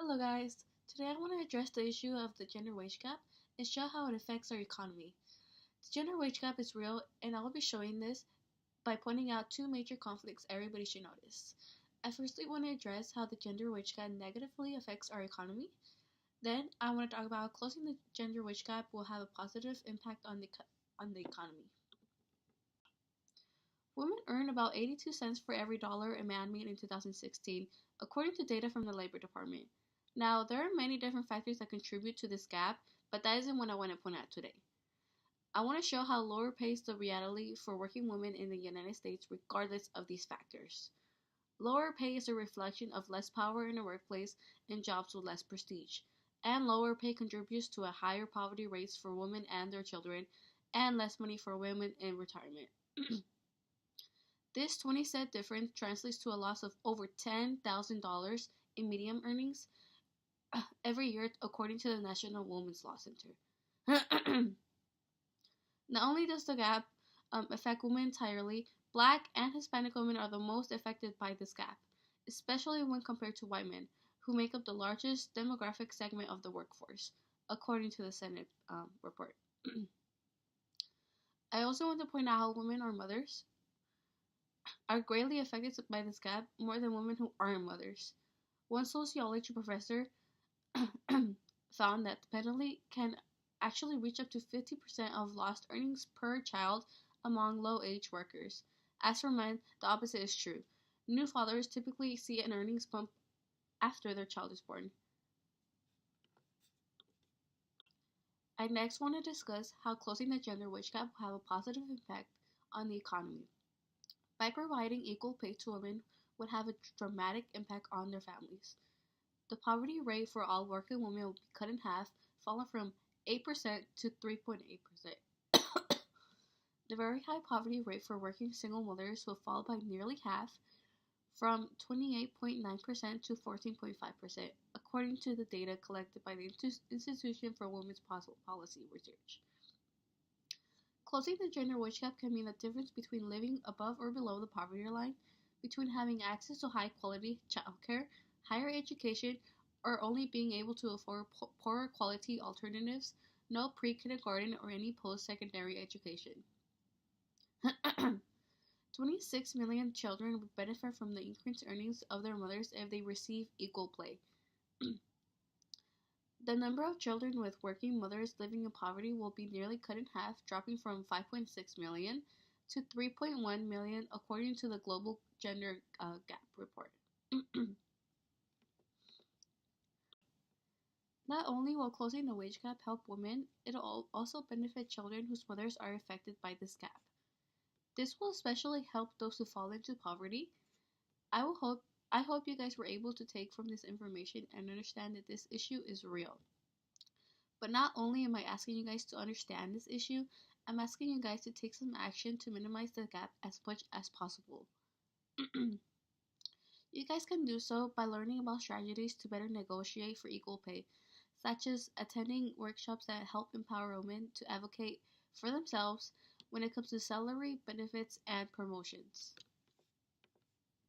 Hello guys, today I want to address the issue of the gender wage gap and show how it affects our economy. The gender wage gap is real and I will be showing this by pointing out two major conflicts everybody should notice. I firstly want to address how the gender wage gap negatively affects our economy. Then I want to talk about how closing the gender wage gap will have a positive impact on the economy. Women earn about 82 cents for every dollar a man made in 2016, according to data from the Labor Department. Now, there are many different factors that contribute to this gap, but that isn't what I want to point out today. I want to show how lower pay is the reality for working women in the United States regardless of these factors. Lower pay is a reflection of less power in the workplace and jobs with less prestige, and lower pay contributes to a higher poverty rates for women and their children, and less money for women in retirement. This 20-cent difference translates to a loss of over $10,000 in median earnings every year, according to the National Women's Law Center. Not only does the gap affect women entirely, Black and Hispanic women are the most affected by this gap, especially when compared to white men, who make up the largest demographic segment of the workforce, according to the Senate report. I also want to point out how women or mothers are greatly affected by this gap more than women who aren't mothers. One sociology professor found that the penalty can actually reach up to 50% of lost earnings per child among low-age workers. As for men, the opposite is true. New fathers typically see an earnings bump after their child is born. I next want to discuss how closing the gender wage gap will have a positive impact on the economy. By providing equal pay to women would have a dramatic impact on their families. The poverty rate for all working women will be cut in half, falling from 8% to 3.8%. The very high poverty rate for working single mothers will fall by nearly half, from 28.9% to 14.5%, according to the data collected by the Institution for Women's Policy Research. Closing the gender wage gap can mean the difference between living above or below the poverty line, between having access to high-quality childcare, higher education, or only being able to afford poorer quality alternatives, no pre-kindergarten or any post-secondary education. 26 million children would benefit from the increased earnings of their mothers if they receive equal pay. The number of children with working mothers living in poverty will be nearly cut in half, dropping from 5.6 million to 3.1 million, according to the Global Gender Gap Report. Not only will closing the wage gap help women, it'll also benefit children whose mothers are affected by this gap. This will especially help those who fall into poverty. I hope you guys were able to take from this information and understand that this issue is real. But not only am I asking you guys to understand this issue, I'm asking you guys to take some action to minimize the gap as much as possible. You guys can do so by learning about strategies to better negotiate for equal pay, such as attending workshops that help empower women to advocate for themselves when it comes to salary, benefits, and promotions.